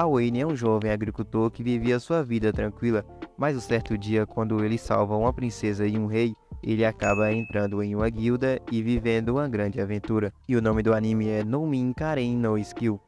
Wayne é um jovem agricultor que vivia sua vida tranquila, mas um certo dia, quando ele salva uma princesa e um rei, ele acaba entrando em uma guilda e vivendo uma grande aventura. E o nome do anime é No Min Karen no Skill.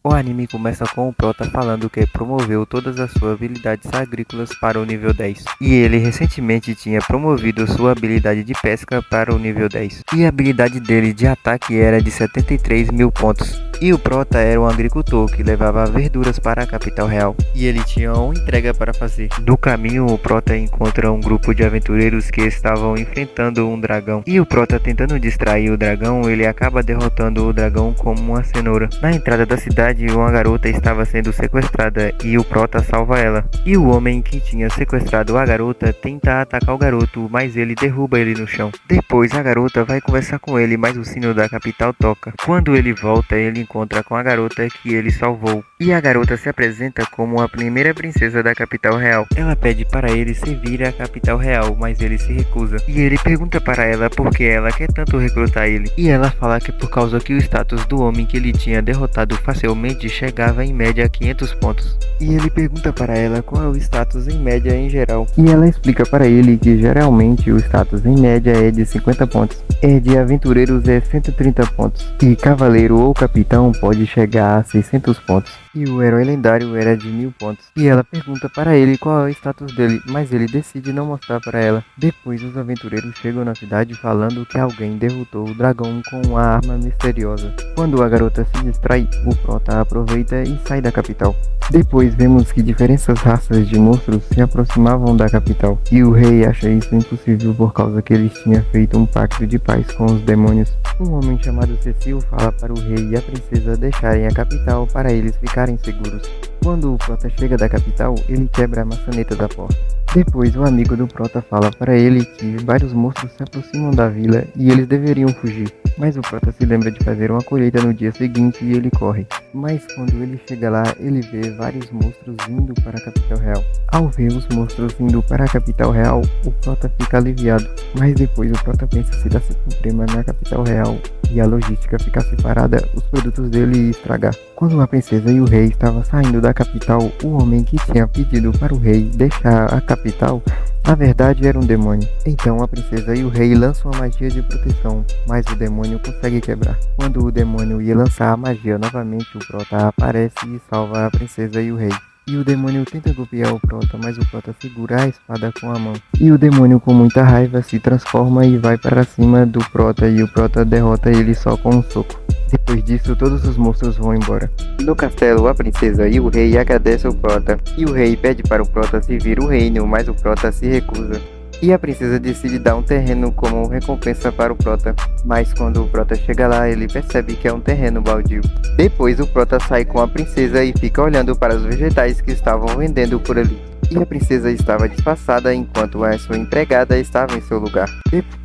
O anime começa com o prota falando que promoveu todas as suas habilidades agrícolas para o nível 10. E ele recentemente tinha promovido sua habilidade de pesca para o nível 10. E a habilidade dele de ataque era de 73 mil pontos. E o prota era um agricultor que levava verduras para a capital real. E ele tinha uma entrega para fazer. No caminho, o prota encontra um grupo de aventureiros que estavam enfrentando um dragão. E o prota, tentando distrair o dragão, ele acaba derrotando o dragão como uma cenoura. Na entrada da cidade, uma garota estava sendo sequestrada e o prota salva ela. E o homem que tinha sequestrado a garota tenta atacar o garoto, mas ele derruba ele no chão. Depois a garota vai conversar com ele, mas o sino da capital toca. Quando ele volta, ele encontra com a garota que ele salvou. E a garota se apresenta como a primeira princesa da capital real. Ela pede para ele servir a capital real, mas ele se recusa. E ele pergunta para ela por que ela quer tanto recrutar ele. E ela fala que por causa que o status do homem que ele tinha derrotado facilmente chegava em média a 500 pontos. E ele pergunta para ela qual é o status em média em geral. E ela explica para ele que geralmente o status em média é de 50 pontos. De aventureiros é 130 pontos. E cavaleiro ou capitão pode chegar a 600 pontos. E o herói lendário era de 1000 pontos. E ela pergunta para ele qual é o status dele, mas ele decide não mostrar para ela. Depois os aventureiros chegam na cidade falando que alguém derrotou o dragão com uma arma misteriosa. Quando a garota se distrai, o prota aproveita e sai da capital. Depois vemos que diferentes raças de monstros se aproximavam da capital, e o rei acha isso impossível por causa que eles tinham feito um pacto de paz com os demônios. Um homem chamado Cecil fala para o rei e a princesa deixarem a capital para eles ficarem seguros. Quando o prota chega da capital, ele quebra a maçaneta da porta. Depois o amigo do prota fala para ele que vários monstros se aproximam da vila e eles deveriam fugir. Mas o prota se lembra de fazer uma colheita no dia seguinte e ele corre. Mas quando ele chega lá, ele vê vários monstros indo para a capital real. Ao ver os monstros indo para a capital real, o prota fica aliviado. Mas depois o prota pensa se desse problema na capital real e a logística ficasse parada, os produtos dele iam estragar. Quando a princesa e o rei estavam saindo da capital, o homem que tinha pedido para o rei deixar a capital, na verdade era um demônio. Então a princesa e o rei lançam a magia de proteção, mas o demônio consegue quebrar. Quando o demônio ia lançar a magia novamente, o prota aparece e salva a princesa e o rei. E o demônio tenta golpear o prota, mas o prota segura a espada com a mão. E o demônio, com muita raiva, se transforma e vai para cima do prota, e o prota derrota ele só com um soco. Depois disso, todos os monstros vão embora. No castelo, a princesa e o rei agradecem o prota, e o rei pede para o prota servir o reino, mas o prota se recusa. E a princesa decide dar um terreno como recompensa para o prota, mas quando o prota chega lá, ele percebe que é um terreno baldio. Depois o prota sai com a princesa e fica olhando para os vegetais que estavam vendendo por ali. E a princesa estava disfarçada enquanto a sua empregada estava em seu lugar.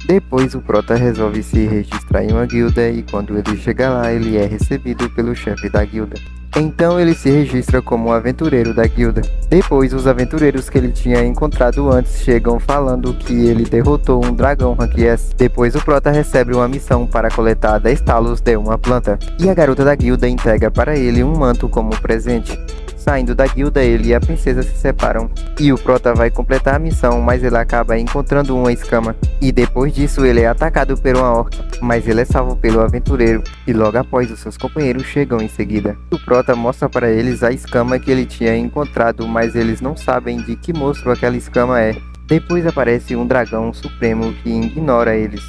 Depois o prota resolve se registrar em uma guilda e quando ele chega lá, ele é recebido pelo chefe da guilda. Então ele se registra como um aventureiro da guilda. Depois os aventureiros que ele tinha encontrado antes chegam falando que ele derrotou um dragão Rank S. Depois o prota recebe uma missão para coletar 10 talos de uma planta. E a garota da guilda entrega para ele um manto como presente. Saindo da guilda, ele e a princesa se separam. E o prota vai completar a missão, mas ele acaba encontrando uma escama. E depois disso ele é atacado por uma orca, mas ele é salvo pelo aventureiro. E logo após os seus companheiros chegam em seguida. O prota mostra para eles a escama que ele tinha encontrado, mas eles não sabem de que monstro aquela escama é. Depois aparece um dragão supremo que ignora eles.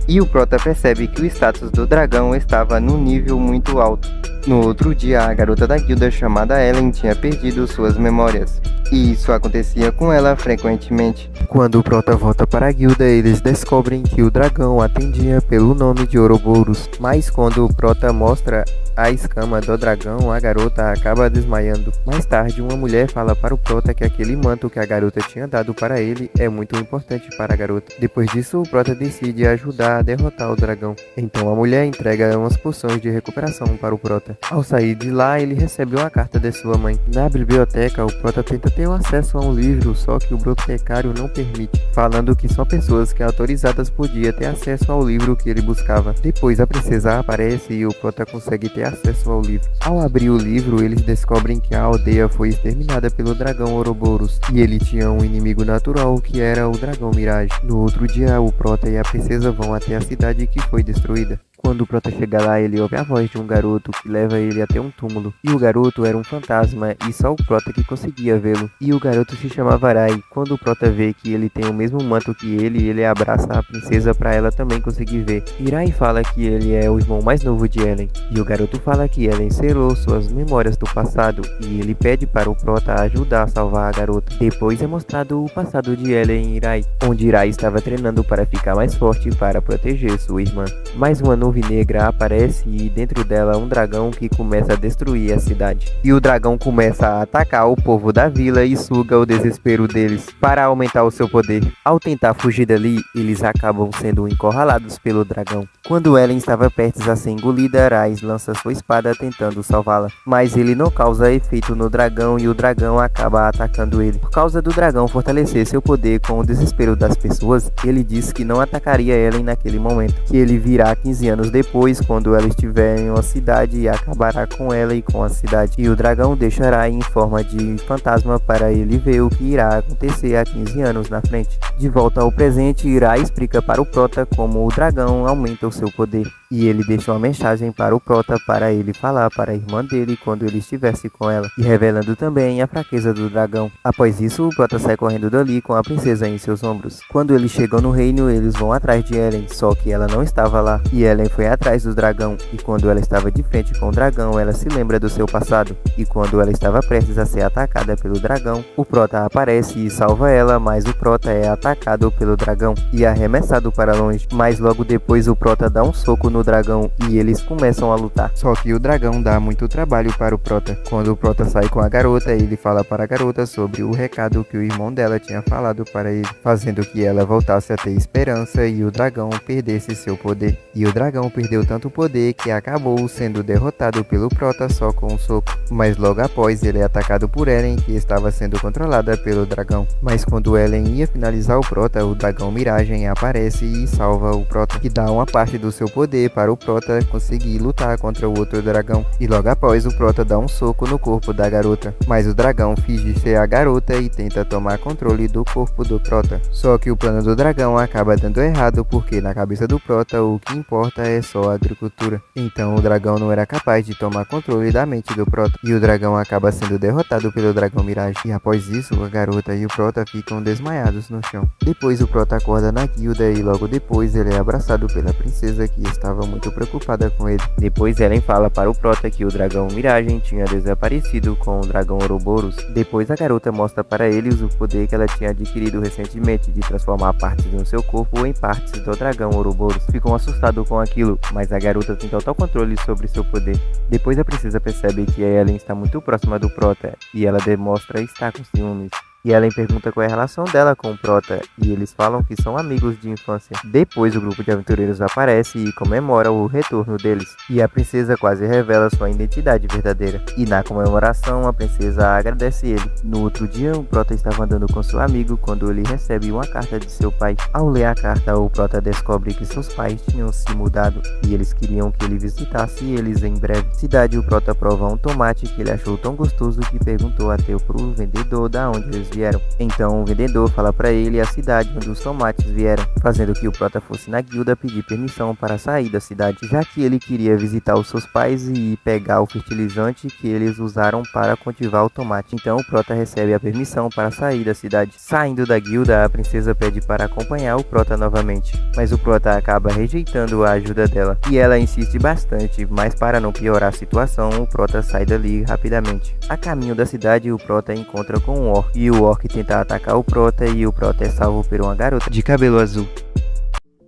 E o prota percebe que o status do dragão estava num nível muito alto. No outro dia, a garota da guilda chamada Ellen tinha perdido suas memórias. E isso acontecia com ela frequentemente. Quando o prota volta para a guilda, eles descobrem que o dragão atendia pelo nome de Ouroboros. Mas quando o prota mostra a escama do dragão, a garota acaba desmaiando. Mais tarde, uma mulher fala para o prota que aquele manto que a garota tinha dado para ele é muito importante para a garota. Depois disso, o prota decide ajudar a derrotar o dragão. Então a mulher entrega umas poções de recuperação para o prota. Ao sair de lá, ele recebe uma carta de sua mãe. Na biblioteca, o Prota tenta ter acesso a um livro, só que o bibliotecário não permite, falando que só pessoas que autorizadas podiam ter acesso ao livro que ele buscava. Depois a princesa aparece e o Prota consegue ter acesso ao livro. Ao abrir o livro, eles descobrem que a aldeia foi exterminada pelo dragão Ouroboros, e ele tinha um inimigo natural que era o dragão Mirage. No outro dia, o Prota e a princesa vão até a cidade que foi destruída. Quando o Prota chega lá, ele ouve a voz de um garoto que leva ele até um túmulo. E o garoto era um fantasma e só o Prota que conseguia vê-lo. E o garoto se chamava Arai. Quando o Prota vê que ele tem o mesmo manto que ele abraça a princesa para ela também conseguir ver. Arai fala que ele é o irmão mais novo de Ellen. E o garoto fala que Ellen selou suas memórias do passado e ele pede para o Prota ajudar a salvar a garota. Depois é mostrado o passado de Ellen e Arai, onde Arai estava treinando para ficar mais forte para proteger sua irmã. Mais uma nuvem negra aparece e dentro dela um dragão que começa a destruir a cidade. E o dragão começa a atacar o povo da vila e suga o desespero deles para aumentar o seu poder. Ao tentar fugir dali, eles acabam sendo encurralados pelo dragão. Quando Ellen estava prestes a ser engolida, Arai lança sua espada tentando salvá-la, mas ele não causa efeito no dragão e o dragão acaba atacando ele. Por causa do dragão fortalecer seu poder com o desespero das pessoas, ele diz que não atacaria Ellen naquele momento, que ele virá 15 anos depois, quando ela estiver em uma cidade, e acabará com ela e com a cidade. E o dragão deixará em forma de fantasma para ele ver o que irá acontecer há 15 anos na frente. De volta ao presente, Arai explica para o Prota como o dragão aumenta o seu poder. E ele deixa uma mensagem para o Prota para ele falar para a irmã dele quando ele estivesse com ela, e revelando também a fraqueza do dragão. Após isso, o Prota sai correndo dali com a princesa em seus ombros. Quando eles chegam no reino, eles vão atrás de Ellen, só que ela não estava lá, e Ellen foi atrás do dragão, e quando ela estava de frente com o dragão, ela se lembra do seu passado, e quando ela estava prestes a ser atacada pelo dragão, o Prota aparece e salva ela, mas o Prota é atacado pelo dragão e arremessado para longe. Mas logo depois o Prota dá um soco no dragão e eles começam a lutar. Só que o dragão dá muito trabalho para o Prota. Quando o Prota sai com a garota, ele fala para a garota sobre o recado que o irmão dela tinha falado para ele, fazendo que ela voltasse a ter esperança e o dragão perdesse seu poder. E o dragão perdeu tanto poder que acabou sendo derrotado pelo Prota só com um soco. Mas logo após ele é atacado por Ellen, que estava sendo controlada pelo dragão. Mas quando Ellen ia finalizar o Prota, o dragão Mirage aparece e salva o Prota, que dá uma parte do seu poder para o Prota conseguir lutar contra o outro dragão. E logo após o Prota dá um soco no corpo da garota, mas o dragão finge ser a garota e tenta tomar controle do corpo do Prota. Só que o plano do dragão acaba dando errado, porque na cabeça do Prota o que importa é só a agricultura. Então o dragão não era capaz de tomar controle da mente do Prota, e o dragão acaba sendo derrotado pelo dragão Mirage. E após isso, a garota e o Prota ficam desmaiados no chão. Depois o Prota acorda na guilda e logo depois ele é abraçado pela princesa, que estava muito preocupada com ele. Depois Ellen fala para o Prota que o dragão Mirage tinha desaparecido com o dragão Ouroboros. Depois a garota mostra para eles o poder que ela tinha adquirido recentemente de transformar partes do seu corpo em partes do dragão Ouroboros. Ficam assustados com aquilo, mas a garota tem total controle sobre seu poder. Depois a princesa percebe que a Ellen está muito próxima do Prota e ela demonstra estar com ciúmes. E Ellen pergunta qual é a relação dela com o Prota, e eles falam que são amigos de infância. Depois o grupo de aventureiros aparece e comemora o retorno deles, e a princesa quase revela sua identidade verdadeira. E na comemoração a princesa agradece ele. No outro dia o Prota estava andando com seu amigo quando ele recebe uma carta de seu pai. Ao ler a carta, o Prota descobre que seus pais tinham se mudado, e eles queriam que ele visitasse eles em breve. Na cidade o Prota prova um tomate que ele achou tão gostoso que perguntou até pro vendedor da onde eles vieram. Então o vendedor fala para ele a cidade onde os tomates vieram, fazendo que o Prota fosse na guilda pedir permissão para sair da cidade, já que ele queria visitar os seus pais e pegar o fertilizante que eles usaram para cultivar o tomate. Então o Prota recebe a permissão para sair da cidade. Saindo da guilda, a princesa pede para acompanhar o Prota novamente, mas o Prota acaba rejeitando a ajuda dela, e ela insiste bastante, mas para não piorar a situação, o Prota sai dali rapidamente. A caminho da cidade, o Prota encontra com um orc, e o orc tenta atacar o Prota e o Prota é salvo por uma garota de cabelo azul.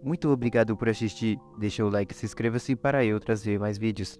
Muito obrigado por assistir, deixa o like e se inscreva-se para eu trazer mais vídeos.